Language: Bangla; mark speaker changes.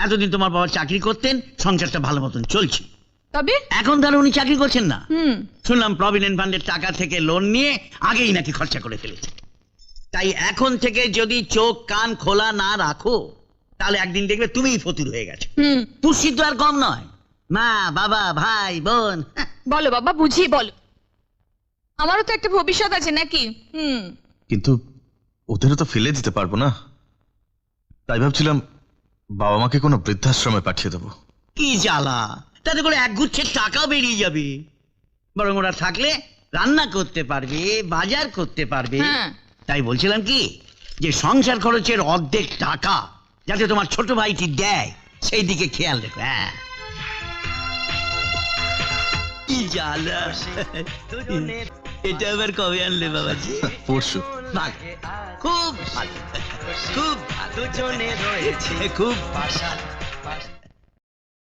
Speaker 1: এতদিন তোমার বাবা চাকরি করতেন, সংসারটা ভালো মতন চলছে।
Speaker 2: তবে
Speaker 1: এখন তাহলে উনি চাকরি করছেন না।
Speaker 2: হুম
Speaker 1: শুনলাম প্রভিডেন্ট ফান্ডের টাকা থেকে লোন নিয়ে আগেই নাকি খরচা করে ফেলেছে। তাই এখন থেকে যদি চোখ কান খোলা না রাখো তাহলে একদিন দেখবে তুমিই ফতুর হয়ে গেছে।
Speaker 2: হুম
Speaker 1: পুষি তো আর কম নয়, মা বাবা ভাই বোন।
Speaker 2: বলো বাবা, বুঝিয়ে বলো। আমারও তো একটা ভবিষ্যৎ আছে নাকি? হুম
Speaker 3: কিন্তু ওদেরও তো ফেলে দিতে পারবো না, তাই ভাবছিলাম বাবা মাকে কোনো বৃদ্ধাশ্রমে পাঠিয়ে দেবো।
Speaker 1: কি জ্বালা, তাতে করে এক গুচ্ছের টাকাও বেরিয়ে যাবে। বরং ওরা থাকলে রান্না করতে পারবে, বাজার করতে পারবে।
Speaker 2: হ্যাঁ।
Speaker 1: তাই বলছিলাম কি, যে সংসার খরচের অর্ধেক টাকা যাতে তোমার ছোট ভাইটি দেয় সেই দিকে খেয়াল রেখো। হ্যাঁ, কি জ্বালা। এটা আবার কবে আনলে বাবাজি?
Speaker 3: পরশু।
Speaker 1: ভালো, খুব ভালো, খুব ভালো। খুব